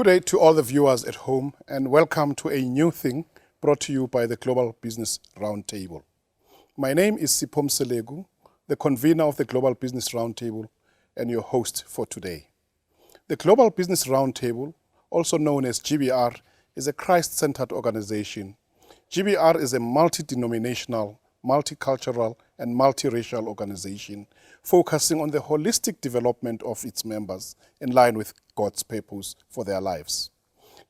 day to all the viewers at home, and welcome to a new thing brought to you by the Global Business Roundtable. My name is Sipho Mseleku, the convener of the Global Business Roundtable and your host for today. The Global Business Roundtable, also known as GBR, is a Christ-centered organization. GBR is a multi-denominational, multicultural, and multiracial organization focusing on the holistic development of its members in line with God's purpose for their lives.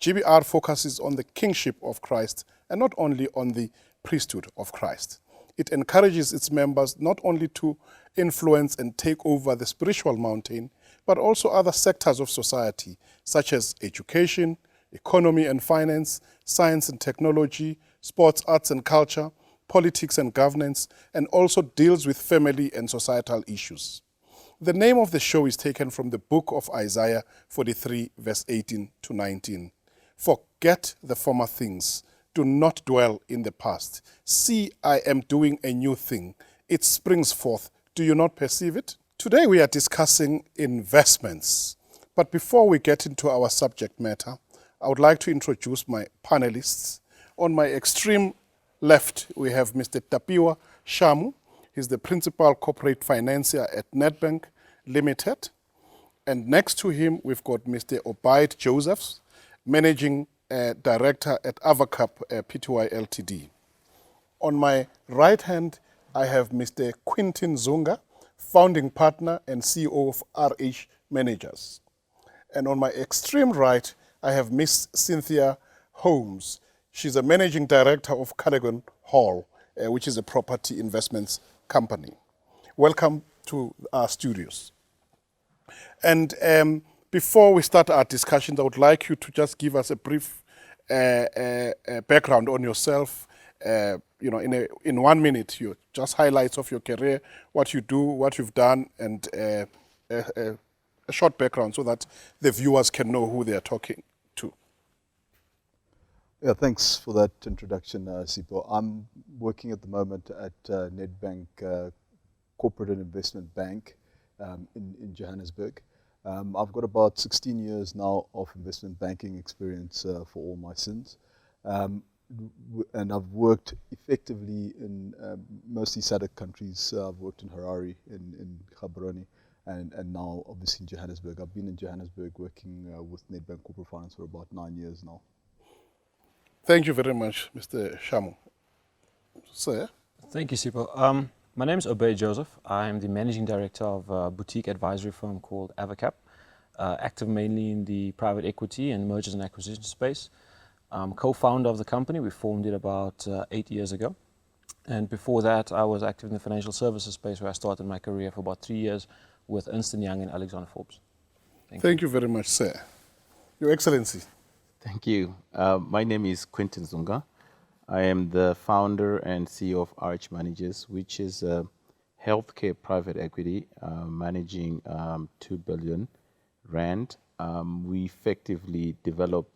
GBR focuses on the kingship of Christ and not only on the priesthood of Christ. It encourages its members not only to influence and take over the spiritual mountain, but also other sectors of society, such as education, economy and finance, science and technology, sports, arts and culture, politics and governance, and also deals with family and societal issues. The name of the show is taken from the book of Isaiah 43, verse 18 to 19. Forget the former things. Do not dwell in the past. See, I am doing a new thing. It springs forth. Do you not perceive it? Today we are discussing investments. But before we get into our subject matter, I would like to introduce my panelists. On my extreme left, we have Mr. Tapiwa Shamu. He's the principal corporate financier at Nedbank Limited. And next to him, we've got Mr. Obayd Joseph, managing director at Avacap Pty Ltd. On my right hand, I have Mr. Quinton Zunga, founding partner and CEO of RH Managers. And on my extreme right, I have Ms. Cynthia Holmes. She's a managing director of Cadogan Hall, which is a property investments company. Welcome to our studios. And before we start our discussions, I would like you to just give us a brief background on yourself. In 1 minute, just highlights of your career, what you do, what you've done, and a short background so that the viewers can know who they are talking to. Yeah, thanks for that introduction, Sipho. I'm working at the moment at Nedbank Corporate and Investment Bank in Johannesburg. I've got about 16 years now of investment banking experience for all my sins. And I've worked effectively in mostly SADC countries. I've worked in Harare, in Gaborone, and now obviously in Johannesburg. I've been in Johannesburg working with Nedbank Corporate Finance for about 9 years now. Thank you very much, Mr. Shamu. Sir? Thank you, Sipho. My name is Obayd Joseph. I'm the managing director of a boutique advisory firm called Avacap, active mainly in the private equity and mergers and acquisition space. I'm co-founder of the company. We formed it about 8 years ago. And before that, I was active in the financial services space where I started my career for about 3 years with Ernst & Young and Alexander Forbes. Thank you very much, sir. Your Excellency. Thank you. My name is Quinton Zunga. I am the founder and CEO of RH Managers, which is a healthcare private equity managing 2 billion rand. We effectively develop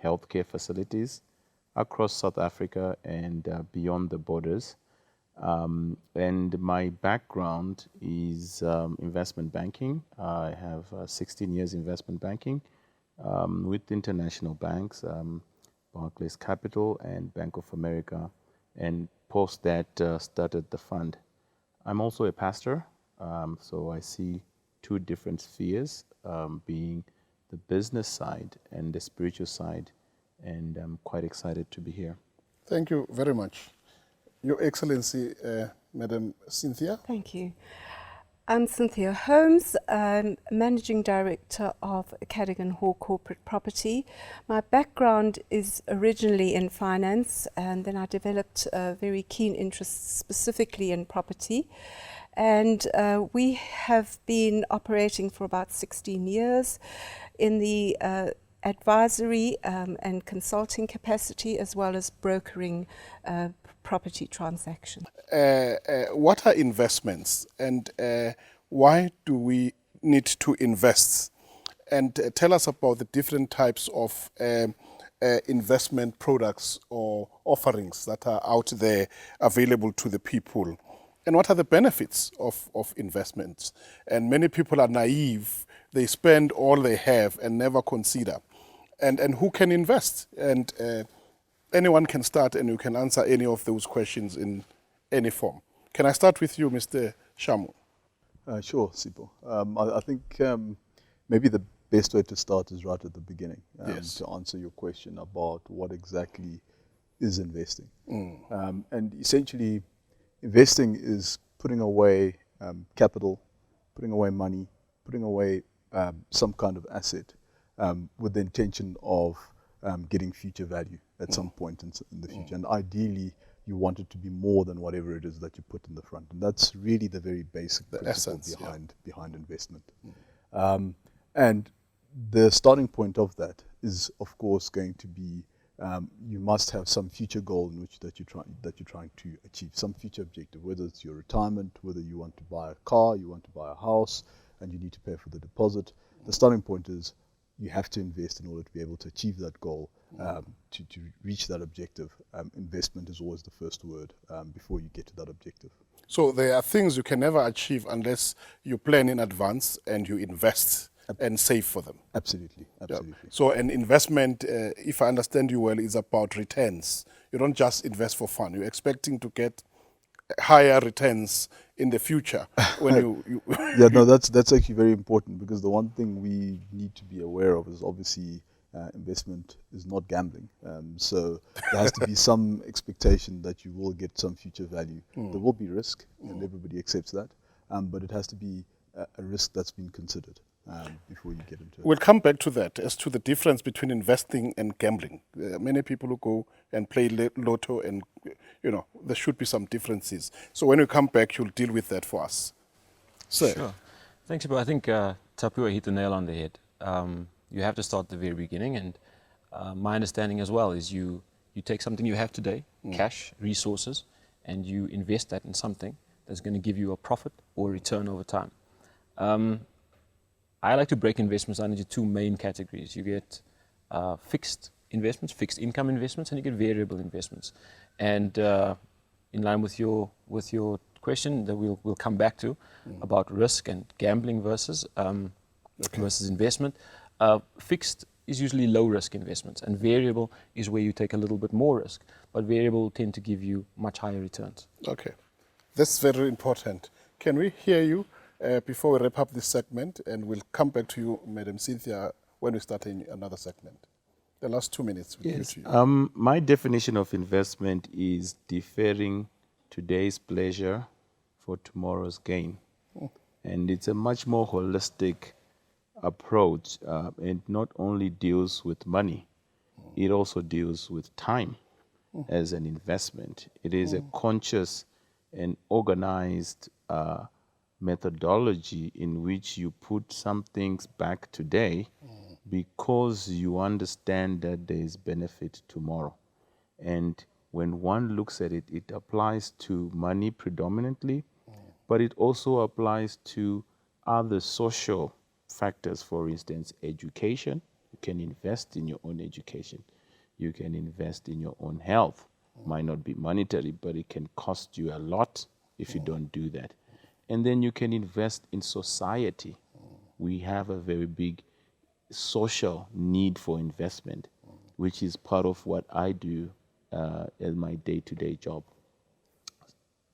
healthcare facilities across South Africa and beyond the borders. And my background is investment banking. I have 16 years investment banking with international banks, Barclays Capital and Bank of America, and post that started the fund. I'm also a pastor, so I see two different spheres, being the business side and the spiritual side, and I'm quite excited to be here. Thank you very much. Your Excellency, Madam Cynthia. Thank you. I'm Cynthia Holmes, Managing Director of Cadogan Hall Corporate Property. My background is originally in finance, and then I developed a very keen interest specifically in property. And we have been operating for about 16 years in the advisory and consulting capacity, as well as brokering property transactions. What are investments, and why do we need to invest? And tell us about the different types of investment products or offerings that are out there available to the people. And what are the benefits of investments? And many people are naive. They spend all they have and never consider and who can invest. And anyone can start, and you can answer any of those questions in any form. Can I start with you, Mr. Shamu? Sure, Sipho. I think maybe the best way to start is right at the beginning, Yes. to answer your question about what exactly is investing. And essentially, investing is putting away capital, putting away money, putting away some kind of asset with the intention of getting future value at some point in the future. And ideally, you want it to be more than whatever it is that you put in the front. And that's really the very basic principle behind investment. And the starting point of that is, of course, going to be you must have some future goal in which that you're trying to achieve, some future objective, whether it's your retirement, whether you want to buy a car, you want to buy a house, and you need to pay for the deposit. The starting point is you have to invest in order to be able to achieve that goal, to reach that objective. Investment is always the first word before you get to that objective. So there are things you can never achieve unless you plan in advance and you invest and save for them. Absolutely, absolutely. Yeah. So an investment, if I understand you well, is about returns. You don't just invest for fun. You're expecting to get higher returns in the future when you Yeah, no, that's actually very important, because the one thing we need to be aware of is obviously investment is not gambling. So there has to be some expectation that you will get some future value. There will be risk, and everybody accepts that, but it has to be a risk that's been considered before you get into it. We'll come back to that, as to the difference between investing and gambling. Many people who go and play lotto, and there should be some differences. So when we come back, you'll deal with that for us. Sir. Sure. Thanks, Ibo. I think Tapiwa hit the nail on the head. You have to start at the very beginning, and my understanding as well is you take something you have today, cash, resources, and you invest that in something that's going to give you a profit or return over time. I like to break investments down into two main categories. You get fixed investments, fixed income investments, and you get variable investments. And in line with your question that we'll come back to about risk and gambling versus investment, fixed is usually low risk investments, and variable is where you take a little bit more risk, but variable tend to give you much higher returns. Okay, that's very important. Can we hear you before we wrap up this segment, and we'll come back to you, Madam Cynthia, when we start in another segment. The last 2 minutes. Yes. My definition of investment is deferring today's pleasure for tomorrow's gain. And it's a much more holistic approach, and not only deals with money, it also deals with time as an investment. It is a conscious and organized methodology in which you put some things back today because you understand that there is benefit tomorrow. And when one looks at it, it applies to money predominantly, but it also applies to other social factors. For instance, education. You can invest in your own education. You can invest in your own health. Might not be monetary, but it can cost you a lot if you don't do that. And then you can invest in society. We have a very big social need for investment, which is part of what I do as my day-to-day job.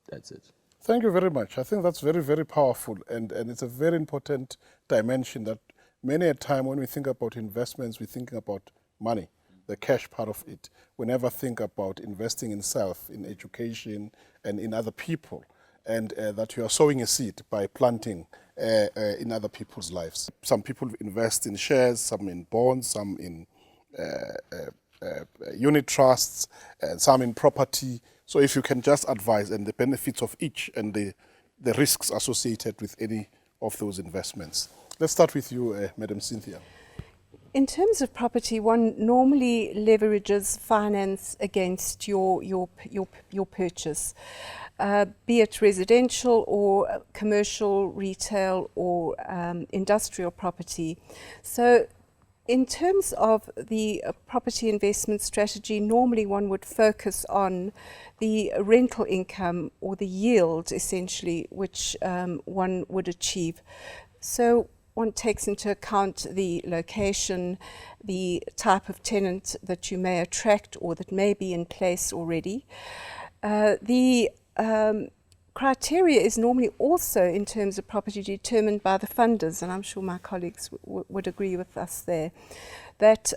That's it. Thank you very much. I think that's very, very powerful, and it's a very important dimension that many a time when we think about investments, we're thinking about money, the cash part of it. We never think about investing in self, in education, and in other people, and that you are sowing a seed by planting in other people's lives. Some people invest in shares, some in bonds, some in unit trusts, and some in property. So if you can just advise and the benefits of each and the risks associated with any of those investments. Let's start with you, Madam Cynthia. In terms of property, one normally leverages finance against your purchase, be it residential or commercial, retail, or industrial property. So in terms of the property investment strategy, normally one would focus on the rental income or the yield, essentially, which one would achieve. So one takes into account the location, the type of tenant that you may attract or that may be in place already. The criteria is normally also, in terms of property, determined by the funders, and I'm sure my colleagues would agree with us there, that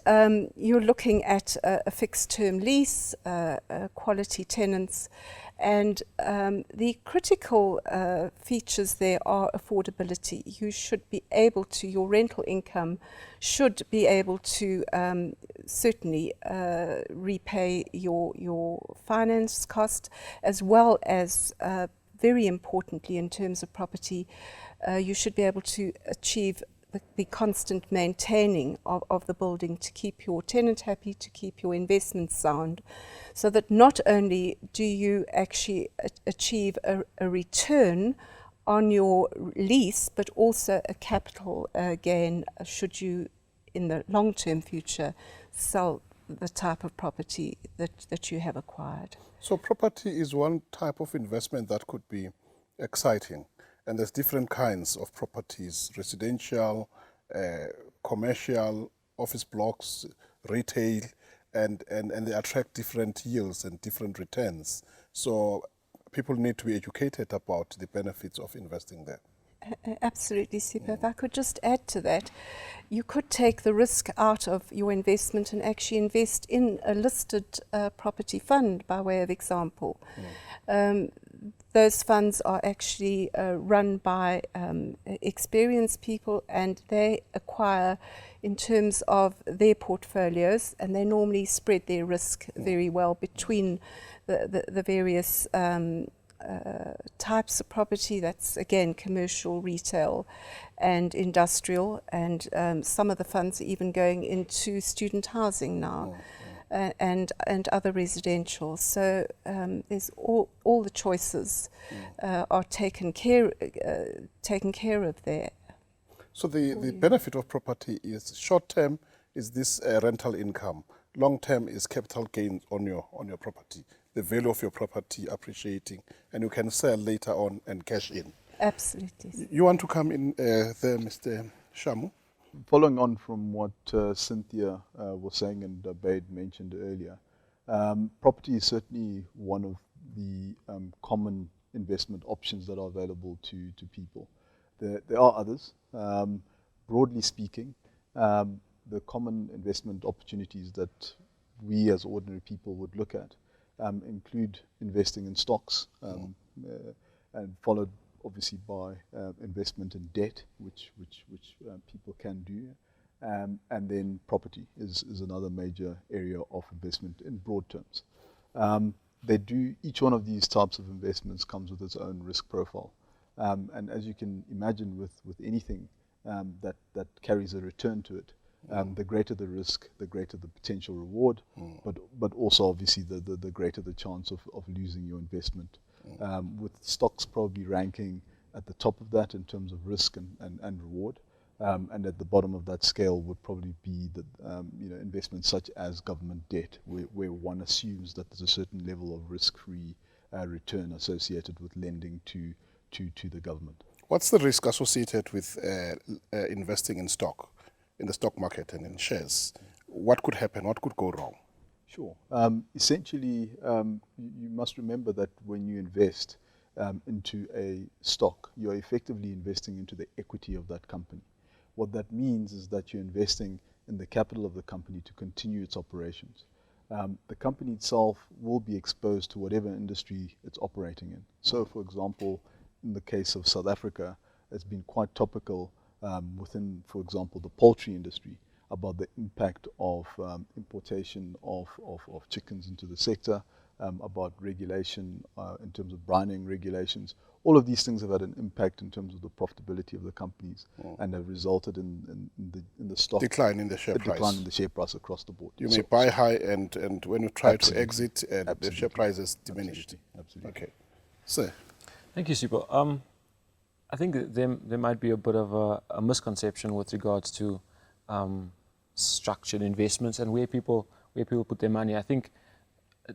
you're looking at a fixed-term lease, quality tenants, and the critical features there are affordability. You should be able to, your rental income should be able to certainly repay your finance cost, as well as very importantly in terms of property, you should be able to achieve the constant maintaining of the building to keep your tenant happy, to keep your investment sound, so that not only do you actually achieve a return on your lease, but also a capital gain should you, in the long-term future, sell the type of property that you have acquired. So property is one type of investment that could be exciting. And there's different kinds of properties: residential, commercial, office blocks, retail, and they attract different yields and different returns. So people need to be educated about the benefits of investing there. Absolutely, Sipho. If I could just add to that, you could take the risk out of your investment and actually invest in a listed property fund, by way of example. Those funds are actually run by experienced people, and they acquire in terms of their portfolios, and they normally spread their risk very well between the various types of property. That's again commercial, retail and industrial, and some of the funds are even going into student housing now. And other residential. So there's all the choices are taken care of there. So the benefit of property is short term is this rental income, long term is capital gains on your property, the value of your property appreciating, and you can sell later on and cash in. Absolutely. You want to come in there, Mr. Shamu? Following on from what Cynthia was saying and Obayd mentioned earlier, property is certainly one of the common investment options that are available to people. There are others. Broadly speaking, the common investment opportunities that we as ordinary people would look at include investing in stocks, and followed obviously by investment in debt, which people can do, and then property is another major area of investment in broad terms. Each one of these types of investments comes with its own risk profile, and as you can imagine with anything that carries a return to it, the greater the risk, the greater the potential reward, but also obviously the greater the chance of losing your investment. With stocks probably ranking at the top of that in terms of risk and reward, and at the bottom of that scale would probably be the investments such as government debt, where one assumes that there's a certain level of risk-free return associated with lending to the government. What's the risk associated with investing in stock, in the stock market and in shares? What could happen? What could go wrong? Sure. Essentially, you must remember that when you invest into a stock, you're effectively investing into the equity of that company. What that means is that you're investing in the capital of the company to continue its operations. The company itself will be exposed to whatever industry it's operating in. So, for example, in the case of South Africa, it's been quite topical within, for example, the poultry industry, about the impact of importation of chickens into the sector, about regulation in terms of brining regulations. All of these things have had an impact in terms of the profitability of the companies, and have resulted in the stock decline in the share price. Decline in the share price across the board. You may buy high, and when you try to exit, Absolutely. the share price is diminished. Absolutely. Okay, sir. Thank you, Sipho. I think that there might be a bit of a misconception with regards to structured investments and where people put their money. I think,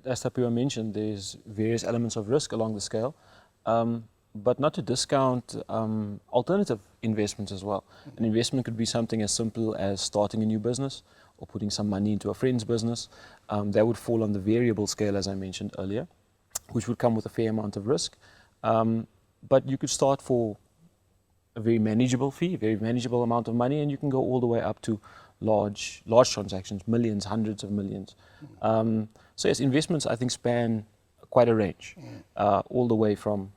as Tapiwa mentioned, there's various elements of risk along the scale. but not to discount alternative investments as well. An investment could be something as simple as starting a new business or putting some money into a friend's business. That would fall on the variable scale, as I mentioned earlier, which would come with a fair amount of risk. But you could start for a very manageable fee, a very manageable amount of money, and you can go all the way up to large transactions, millions, hundreds of millions. So yes, investments I think span quite a range, all the way from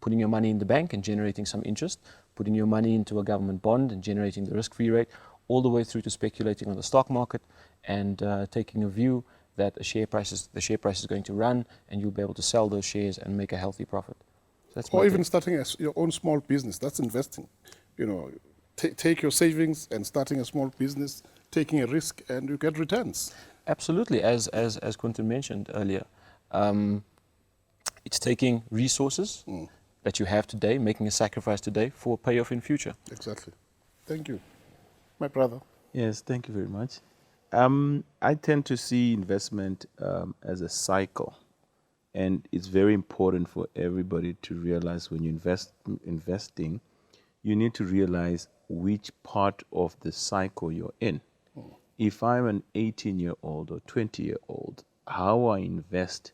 putting your money in the bank and generating some interest, putting your money into a government bond and generating the risk-free rate, all the way through to speculating on the stock market and taking a view that the share price is going to run and you'll be able to sell those shares and make a healthy profit. So that's Or even starting your own small business, that's investing. You know, take your savings and starting a small business, taking a risk, and you get returns. Absolutely, as Quinton mentioned earlier. It's taking resources that you have today, making a sacrifice today for a payoff in future. Exactly. Thank you. My brother. Yes, thank you very much. I tend to see investment as a cycle, and it's very important for everybody to realize when you investing, you need to realize which part of the cycle you're in. If I'm an 18-year-old or 20-year-old, how I invest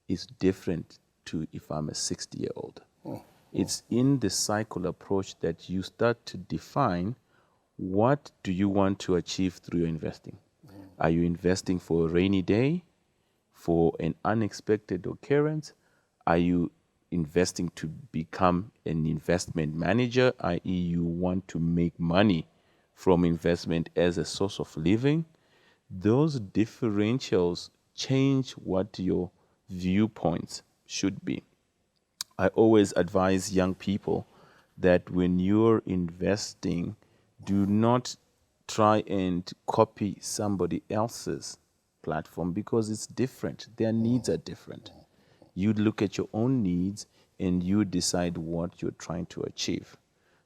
is different to if I'm a 60-year-old. It's in the cycle approach that you start to define what do you want to achieve through your investing. Are you investing for a rainy day, for an unexpected occurrence? Are you investing to become an investment manager, i.e. you want to make money from investment as a source of living? Those differentials change what your viewpoints should be. I always advise young people that when you're investing, do not try and copy somebody else's platform because it's different. Their needs are different. You look at your own needs and you decide what you're trying to achieve.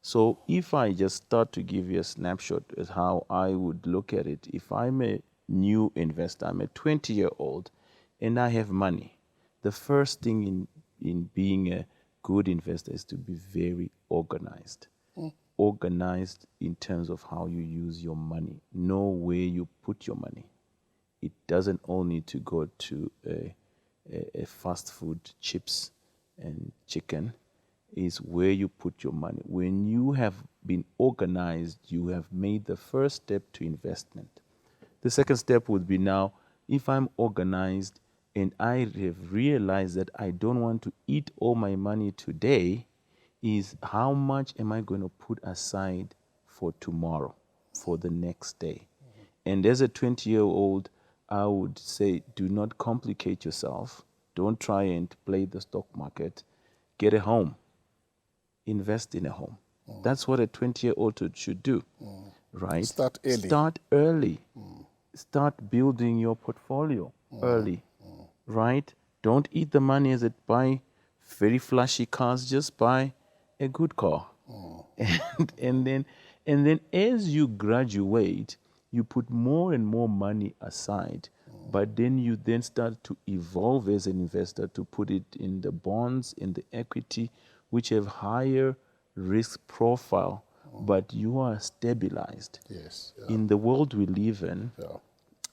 So if I just start to give you a snapshot as how I would look at it, if I'm a new investor, I'm a 20-year-old and I have money, the first thing in being a good investor is to be very organized. Organized in terms of how you use your money. Know where you put your money. It doesn't all need to go to a fast food, chips and chicken. Is where you put your money. When you have been organized, you have made the first step to investment. The second step would be now, if I'm organized and I have realized that I don't want to eat all my money today, is how much am I going to put aside for tomorrow, for the next day? And as a 20-year-old, I would say, do not complicate yourself. Don't try and play the stock market. Get a home. Invest in a home. That's what a 20-year-old should do, right? Start early. Start early. Start building your portfolio early, right? Don't eat the money as it buy very flashy cars. Just buy a good car. And then as you graduate, you put more and more money aside, but then you then start to evolve as an investor to put it in the bonds, in the equity, which have higher risk profile, but you are stabilized. Yes. In the world we live in,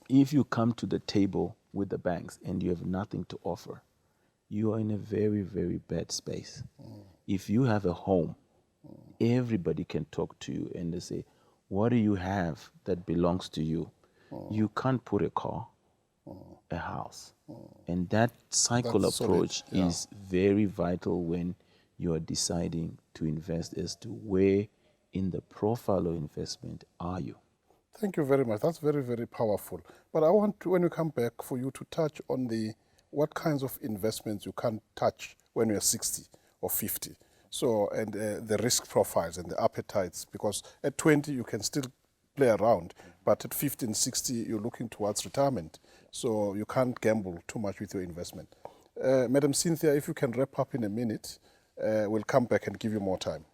if you come to the table with the banks and you have nothing to offer, you are in a very, very bad space. If you have a home, everybody can talk to you and they say, what do you have that belongs to you? You can't put a car, a house. And that cycle That's approach solid, is very vital when you are deciding to invest as to where in the profile of investment are you. Thank you very much. That's very, very powerful. But I want to, when we come back, for you to touch on what kinds of investments you can't touch when you're 60 or 50. So, and the risk profiles and the appetites, because at 20 you can still play around, but at 50 and 60 you're looking towards retirement. So you can't gamble too much with your investment. Madam Cynthia, if you can wrap up in a minute, we'll come back and give you more time.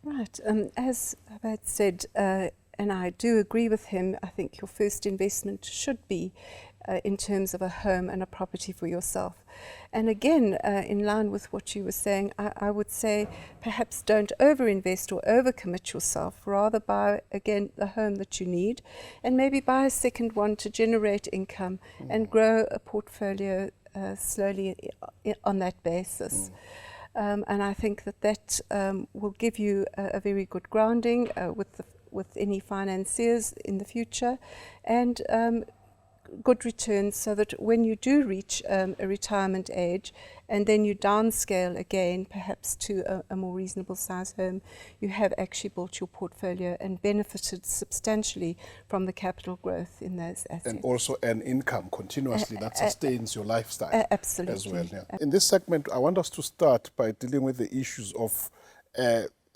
Right. As Obayd said, and I do agree with him, I think your first investment should be in terms of a home and a property for yourself. And again, in line with what you were saying, I would say perhaps don't overinvest or overcommit yourself. Rather buy, again, the home that you need, and maybe buy a second one to generate income and grow a portfolio slowly on that basis. And I think that will give you a very good grounding with any financiers in the future, and good returns, so that when you do reach a retirement age and then you downscale again, perhaps to a more reasonable size home, you have actually built your portfolio and benefited substantially from the capital growth in those assets. And also an income continuously that sustains your lifestyle absolutely. as well. Yeah. In this segment, I want us to start by dealing with the issues of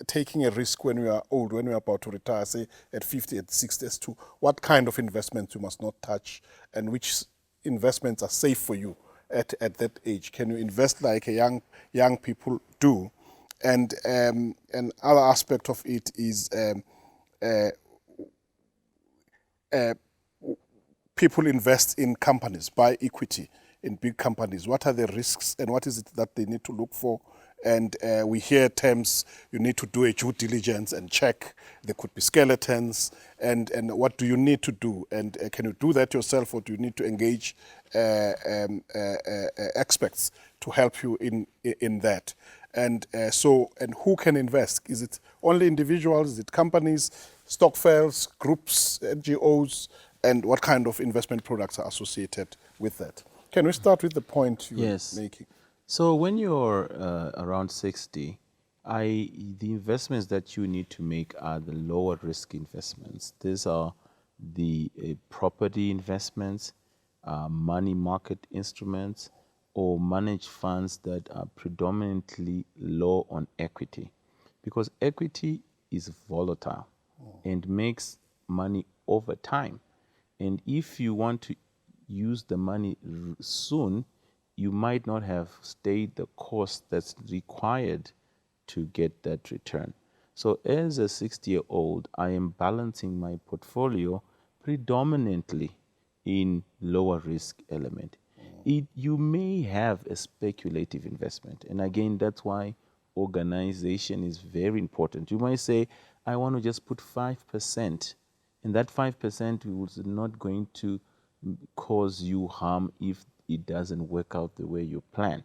taking a risk when you are old, when you are about to retire, say at 50, at 60, as to what kind of investments you must not touch and which investments are safe for you at that age. Can you invest like a young people do? And another aspect of it is people invest in companies, buy equity in big companies. What are the risks and what is it that they need to look for? And we hear terms, you need to do a due diligence and check. There could be skeletons. And what do you need to do? And can you do that yourself, or do you need to engage experts to help you in that? And and who can invest? Is it only individuals? Is it companies, stokvels, groups, NGOs? And what kind of investment products are associated with that? Can we start with the point you were making? So when you're around 60, the investments that you need to make are the lower risk investments. These are the property investments, money market instruments, or managed funds that are predominantly low on equity. Because equity is volatile and makes money over time. And if you want to use the money soon, you might not have stayed the course that's required to get that return. So as a 60-year-old, I am balancing my portfolio predominantly in lower risk element. You may have a speculative investment. And again, that's why organization is very important. You might say, I want to just put 5%. And that 5% is not going to cause you harm if it doesn't work out the way you plan.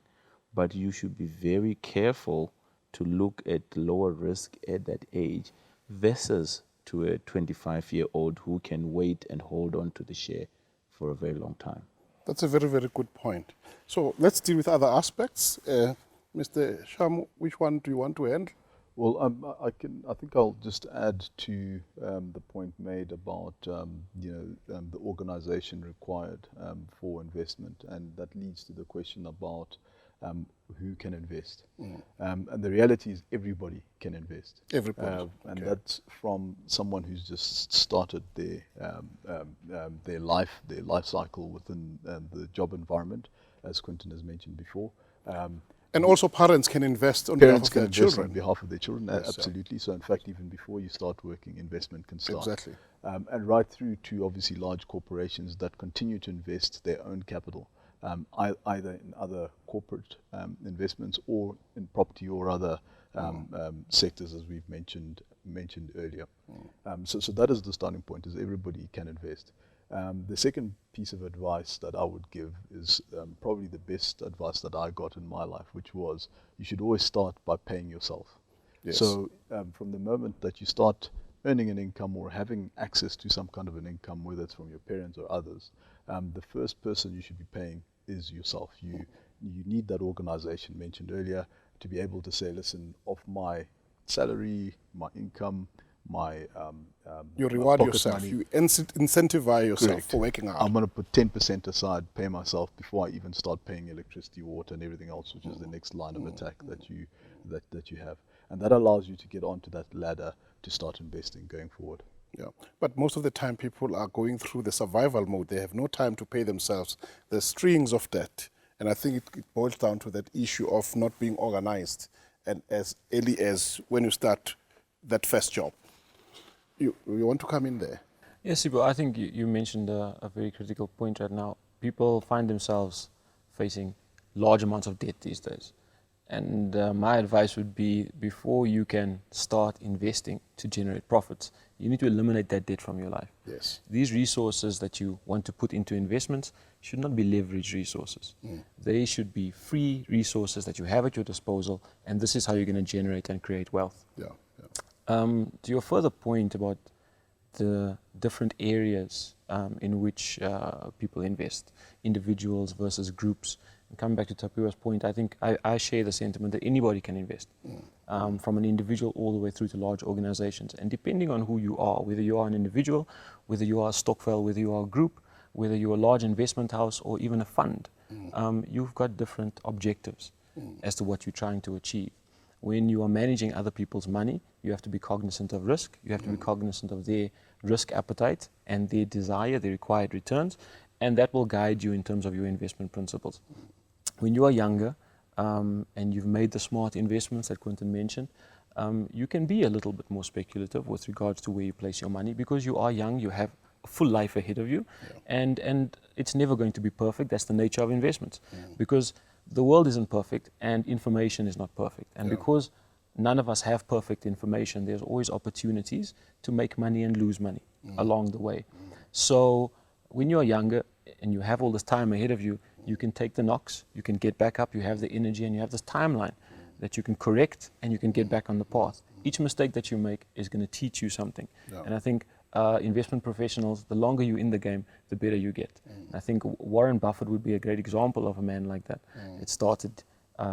But you should be very careful to look at lower risk at that age versus to a 25-year-old who can wait and hold on to the share for a very long time. That's a very, very good point. So let's deal with other aspects. Mr. Shamu, which one do you want to end? Well, I think I'll just add to the point made about the organization required for investment, and that leads to the question about who can invest. And the reality is everybody can invest. Everybody. And that's from someone who's just started their life cycle within the job environment, as Quinton has mentioned before. And also parents can invest on behalf of their children. On behalf of their children, yes, absolutely. So in fact, even before you start working, investment can start. Exactly. And right through to obviously large corporations that continue to invest their own capital, either in other corporate investments or in property or other sectors, as we've mentioned earlier. So that is the starting point, is everybody can invest. The second piece of advice that I would give is probably the best advice that I got in my life, which was you should always start by paying yourself. Yes. So from the moment that you start earning an income or having access to some kind of an income, whether it's from your parents or others, the first person you should be paying is yourself. You need that organization mentioned earlier to be able to say, listen, of my salary, my income, you reward pocket yourself. money, You incentivize yourself correct, for working hard. I'm going to put 10% aside, pay myself before I even start paying electricity, water, and everything else, which is the next line of attack that you have, and that allows you to get onto that ladder to start investing going forward. Yeah, but most of the time people are going through the survival mode. They have no time to pay themselves. There's strings of debt, and I think it boils down to that issue of not being organized, and as early as when you start that first job. You want to come in there? Yes, Sipho, I think you mentioned a very critical point right now. people find themselves facing large amounts of debt these days. And my advice would be, before you can start investing to generate profits, you need to eliminate that debt from your life. Yes. These resources that you want to put into investments should not be leveraged resources. They should be free resources that you have at your disposal, and this is how you're going to generate and create wealth. Yeah. To your further point about the different areas in which people invest, individuals versus groups, and coming back to Tapiwa's point, I think I share the sentiment that anybody can invest, from an individual all the way through to large organizations. And depending on who you are, whether you are an individual, whether you are a stokvel, whether you are a group, whether you're a large investment house or even a fund, you've got different objectives as to what you're trying to achieve. When you are managing other people's money, you have to be cognizant of risk, you have to be cognizant of their risk appetite and their desire, their required returns, and that will guide you in terms of your investment principles. When you are younger and you've made the smart investments that Quinton mentioned, you can be a little bit more speculative with regards to where you place your money, because you are young, you have a full life ahead of you, and it's never going to be perfect. That's the nature of investments, because the world isn't perfect and information is not perfect. And because none of us have perfect information, there's always opportunities to make money and lose money along the way. So when you're younger and you have all this time ahead of you, you can take the knocks, you can get back up, you have the energy, and you have this timeline that you can correct and you can get back on the path. Each mistake that you make is going to teach you something. And I think investment professionals, the longer you're in the game, the better you get. I think Warren Buffett would be a great example of a man like that. It started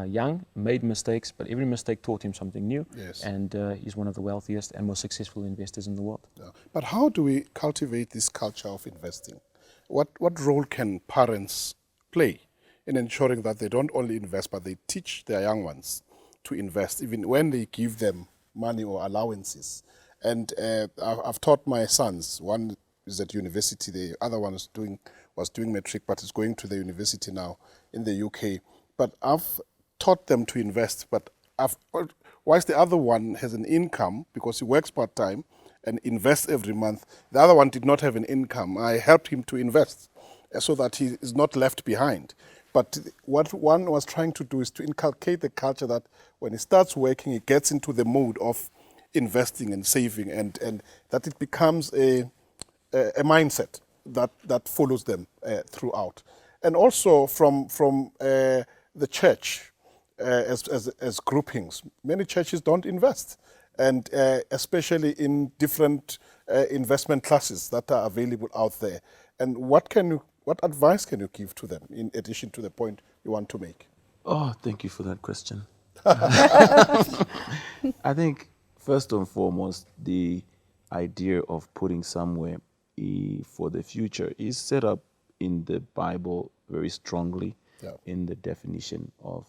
young, made mistakes, but every mistake taught him something new. And he's one of the wealthiest and most successful investors in the world. But how do we cultivate this culture of investing? What role can parents play in ensuring that they don't only invest, but they teach their young ones to invest, even when they give them money or allowances? And I've taught my sons. One is at university, the other one was doing matric, but is going to the university now in the UK. But I've taught them to invest, but whilst the other one has an income because he works part-time and invests every month, the other one did not have an income. I helped him to invest so that he is not left behind. But what one was trying to do is to inculcate the culture that when he starts working, he gets into the mode of investing and saving, and that it becomes a mindset that follows them throughout. And also from the church as groupings, many churches don't invest, and especially in different investment classes that are available out there. And what advice can you give to them in addition to the point you want to make? Oh, thank you for that question. I think first and foremost, the idea of putting somewhere for the future is set up in the Bible very strongly in the definition of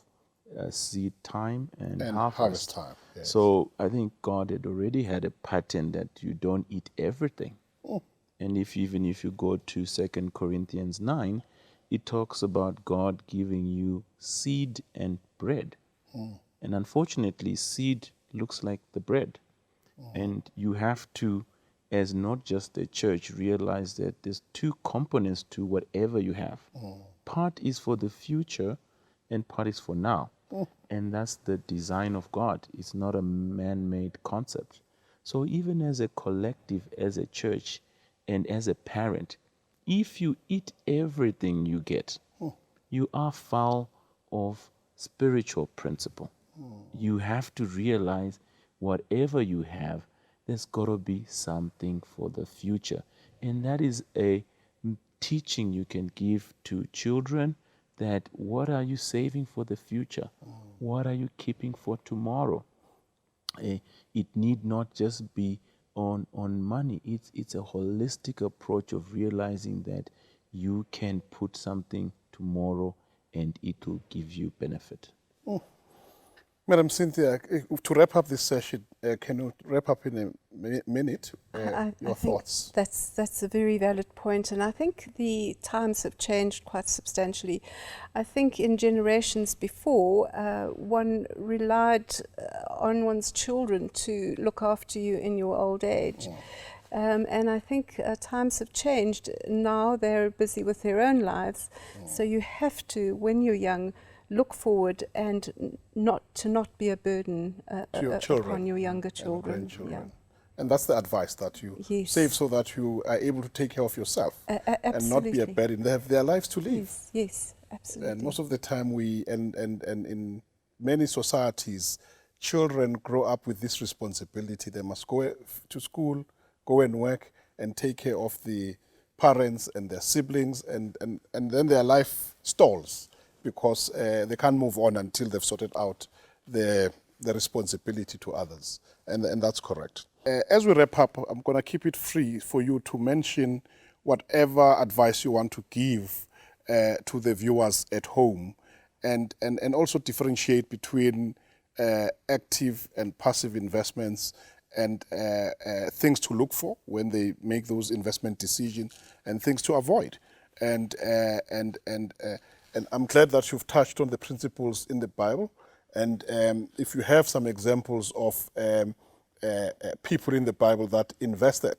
seed time and harvest time. Yes. So I think God had already had a pattern that you don't eat everything. And even if you go to 2 Corinthians 9, it talks about God giving you seed and bread. And unfortunately, seed looks like the bread. And you have to, as not just the church, realize that there's two components to whatever you have. Part is for the future and part is for now. And that's the design of God. It's not a man-made concept. So even as a collective, as a church, and as a parent, if you eat everything you get, you are foul of spiritual principle. You have to realize whatever you have, there's got to be something for the future. And that is a teaching you can give to children, that what are you saving for the future? What are you keeping for tomorrow? It need not just be on money. It's a holistic approach of realizing that you can put something tomorrow and it will give you benefit. Madam Cynthia, to wrap up this session, can you wrap up in a minute your thoughts? That's a very valid point, and I think the times have changed quite substantially. I think in generations before, one relied on one's children to look after you in your old age. And I think times have changed. Now they're busy with their own lives. So you have to, when you're young, look forward and not be a burden To your children upon your younger and children. grandchildren. And that's the advice, that you Yes. save so that you are able to take care of yourself and not be a Absolutely. burden. They have their lives to live. Yes, yes, absolutely. And most of the time and in many societies, children grow up with this responsibility. They must go to school, go and work, and take care of the parents and their siblings, and then their life stalls because they can't move on until they've sorted out the responsibility to others. And that's correct. As we wrap up, I'm going to keep it free for you to mention whatever advice you want to give to the viewers at home, and also differentiate between active and passive investments, and things to look for when they make those investment decisions, and things to avoid. And I'm glad that you've touched on the principles in the Bible. And if you have some examples of people in the Bible that invested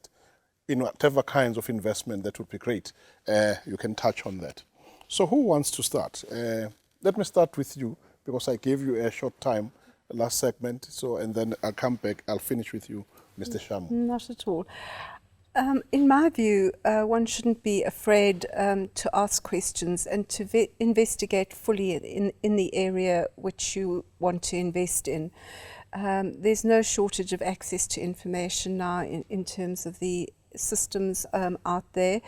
in whatever kinds of investment, that would be great. You can touch on that. So who wants to start? Let me start with you, because I gave you a short time last segment. So, and then I'll come back. I'll finish with you, Mr. Shamu. Not at all. In my view, one shouldn't be afraid to ask questions and to investigate fully in the area which you want to invest in. There's no shortage of access to information now in terms of the systems out there,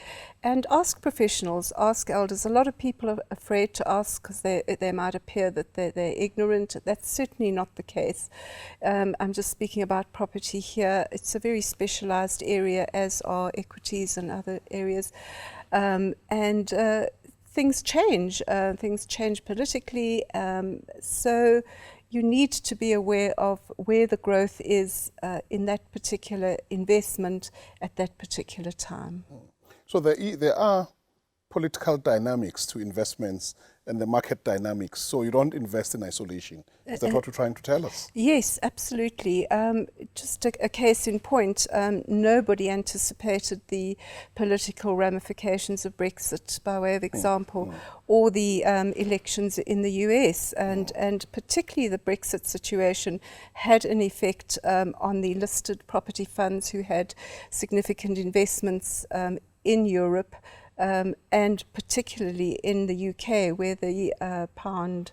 and ask professionals, ask elders. A lot of people are afraid to ask because they might appear that they're ignorant. That's certainly not the case. I'm just speaking about property here. It's a very specialized area, as are equities and other areas, and things change politically, so you need to be aware of where the growth is in that particular investment at that particular time. So there are political dynamics to investments and the market dynamics. So you don't invest in isolation. Is that what you're trying to tell us? Yes, absolutely. Just a case in point, nobody anticipated the political ramifications of Brexit, by way of example, or the elections in the US, and particularly the Brexit situation had an effect on the listed property funds who had significant investments in Europe, and particularly in the UK, where the pound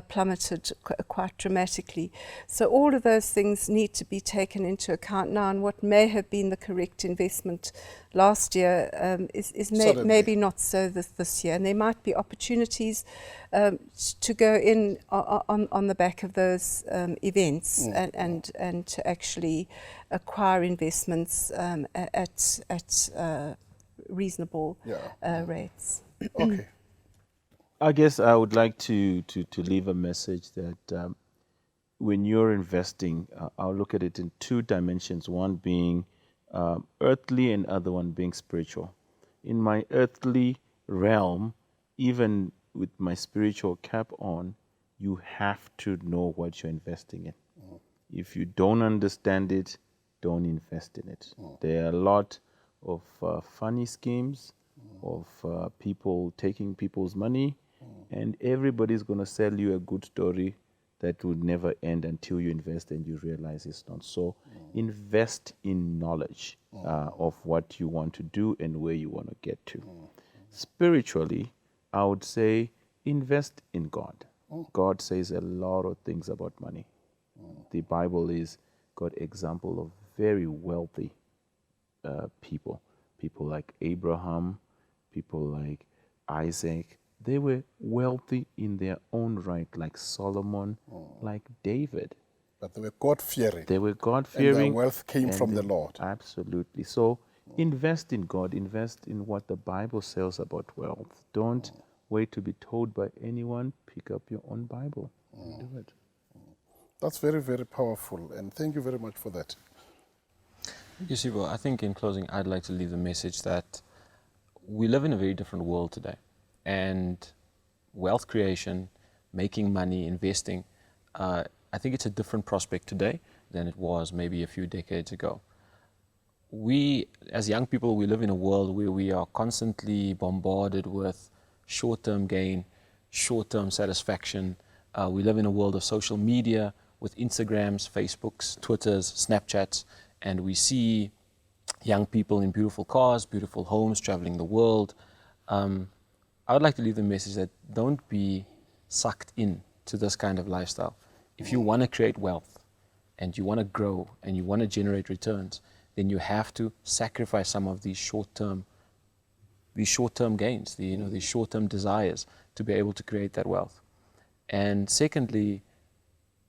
plummeted quite dramatically. So all of those things need to be taken into account now, and what may have been the correct investment last year is maybe not so this year, and there might be opportunities to go in on the back of those events and to actually acquire investments at reasonable rates. Okay. I guess I would like to leave a message that when you're investing, I'll look at it in two dimensions, one being earthly and other one being spiritual. In my earthly realm, even with my spiritual cap on, you have to know what you're investing in. If you don't understand it, don't invest in it. There are a lot of funny schemes, of people taking people's money, and everybody's going to sell you a good story that will never end until you invest and you realize it's not so. Invest in knowledge of what you want to do and where you want to get to. Spiritually, I would say invest in God. God says a lot of things about money. The Bible is got example of very wealthy people like Abraham, people like Isaac. They were wealthy in their own right, like Solomon, like David. But they were God-fearing. They were God-fearing. And their wealth came from the Lord. Absolutely. So invest in God. Invest in what the Bible says about wealth. Don't wait to be told by anyone. Pick up your own Bible and do it. That's very, very powerful. And thank you very much for that. Yes, Sipho, I think in closing, I'd like to leave the message that we live in a very different world today. And wealth creation, making money, investing, I think it's a different prospect today than it was maybe a few decades ago. we, as young people, we live in a world where we are constantly bombarded with short-term gain, short-term satisfaction. We live in a world of social media with Instagrams, Facebooks, Twitters, Snapchats, and we see young people in beautiful cars, beautiful homes, traveling the world. I would like to leave the message that don't be sucked in to this kind of lifestyle. If you want to create wealth and you want to grow and you want to generate returns, then you have to sacrifice some of these short-term gains, these short-term desires to be able to create that wealth. And secondly,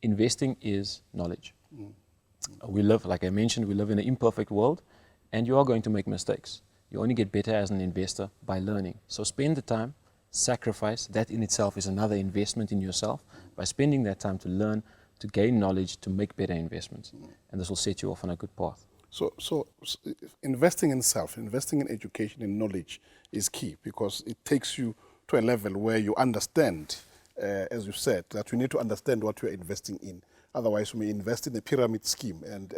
investing is knowledge. We live, like I mentioned, we live in an imperfect world, and you are going to make mistakes. You only get better as an investor by learning. So spend the time, sacrifice. That in itself is another investment in yourself. By spending that time to learn, to gain knowledge, to make better investments. And this will set you off on a good path. So investing in self, investing in education and knowledge is key, because it takes you to a level where you understand, as you said, that you need to understand what you are investing in. Otherwise, you may invest in a pyramid scheme and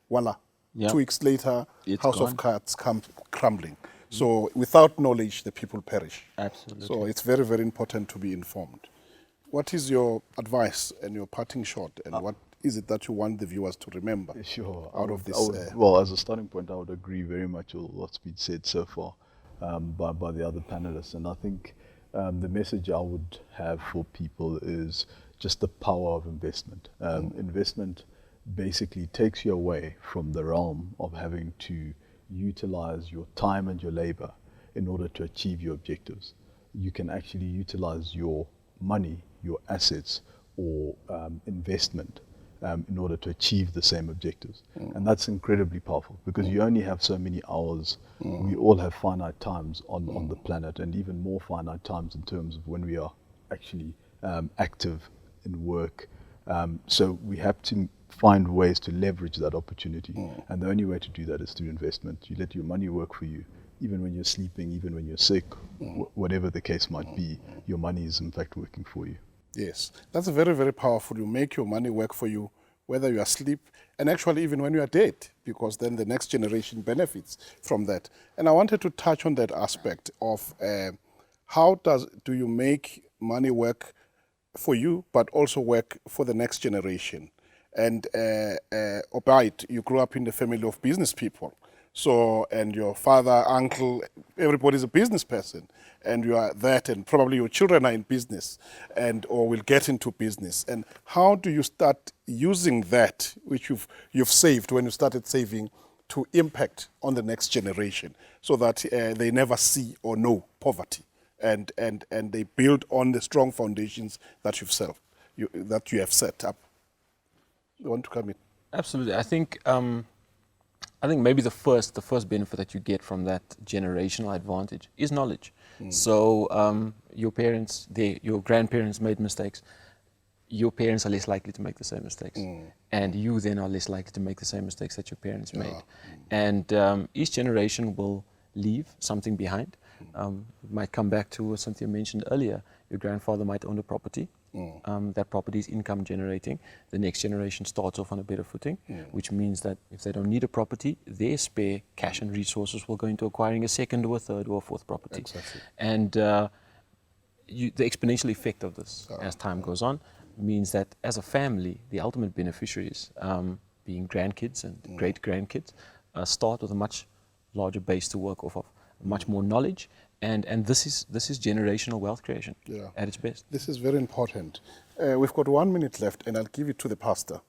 voila, Yep. 2 weeks later, It's house gone. of cards come crumbling. So without knowledge, the people perish. Absolutely. So it's very, very important to be informed. What is your advice and your parting shot, and what is it that you want the viewers to remember Sure. out of this? Well, as a starting point, I would agree very much with what's been said so far by the other panelists. And I think the message I would have for people is just the power of investment. Investment basically takes you away from the realm of having to utilize your time and your labor in order to achieve your objectives. You can actually utilize your money, your assets, or investment in order to achieve the same objectives. And that's incredibly powerful, because you only have so many hours. We all have finite times on the planet, and even more finite times in terms of when we are actually active in work. So we have to find ways to leverage that opportunity. And the only way to do that is through investment. You let your money work for you, even when you're sleeping, even when you're sick, whatever the case might be, your money is in fact working for you. Yes, that's very, very powerful. You make your money work for you, whether you are asleep, and actually even when you are dead, because then the next generation benefits from that. And I wanted to touch on that aspect of how do you make money work for you, but also work for the next generation. And Obayd, you grew up in the family of business people. So, and your father, uncle, everybody's a business person, and you are that, and probably your children are in business, or will get into business. And how do you start using that which you've saved when you started saving to impact on the next generation, so that they never see or know poverty, and they build on the strong foundations that you have set up? You want to come in? Absolutely. I think maybe the first benefit that you get from that generational advantage is knowledge. So your parents, your grandparents made mistakes. Your parents are less likely to make the same mistakes, and you then are less likely to make the same mistakes that your parents made. And each generation will leave something behind. It might come back to what Cynthia mentioned earlier. Your grandfather might own a property. That property is income generating. The next generation starts off on a better footing, which means that if they don't need a property, their spare cash and resources will go into acquiring a second or a third or a fourth property. Exactly. And the exponential effect of this as time goes on means that as a family, the ultimate beneficiaries, being grandkids and great-grandkids, start with a much larger base to work off of, much more knowledge, and this is generational wealth creation at its best. This is very important. We've got 1 minute left, and I'll give it to the pastor,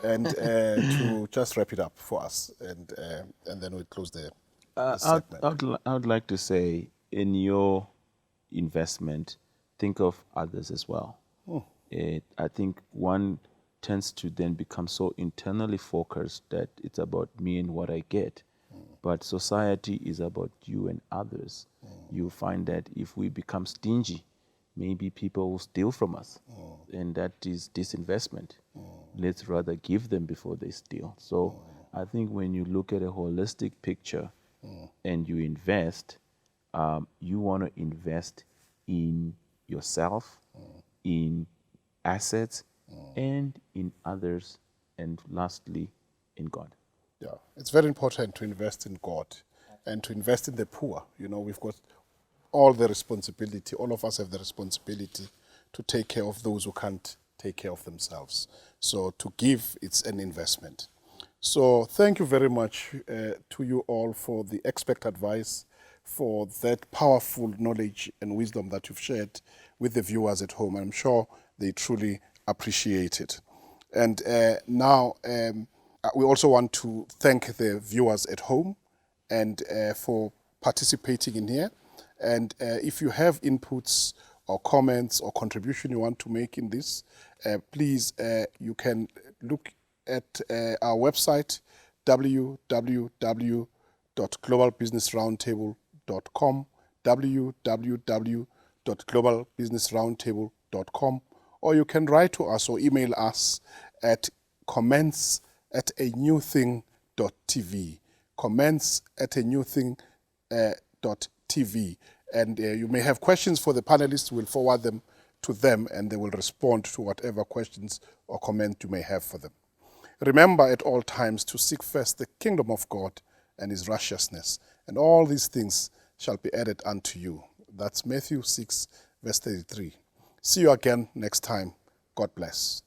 and to just wrap it up for us, and then we'll close the segment. I would like to say, in your investment, think of others as well. I think one tends to then become so internally focused that it's about me and what I get. But society is about you and others. You find that if we become stingy, maybe people will steal from us. And that is disinvestment. Let's rather give them before they steal. So I think when you look at a holistic picture and you invest, you want to invest in yourself, in assets, and in others, and lastly, in God. Yeah, it's very important to invest in God and to invest in the poor. You know, we've got all the responsibility, all of us have the responsibility to take care of those who can't take care of themselves. So to give, it's an investment. So thank you very much to you all for the expert advice, for that powerful knowledge and wisdom that you've shared with the viewers at home. I'm sure they truly appreciate it. And now we also want to thank the viewers at home and for participating in here. And if you have inputs or comments or contribution you want to make in this, please you can look at our website www.globalbusinessroundtable.com, www.globalbusinessroundtable.com, or you can write to us or email us at comments@anewthing.tv, comments@anewthing.tv. And you may have questions for the panelists. We'll forward them to them and they will respond to whatever questions or comment you may have for them. Remember at all times to seek first the kingdom of God and his righteousness, and all these things shall be added unto you. That's Matthew 6, verse 33. See you again next time. God bless.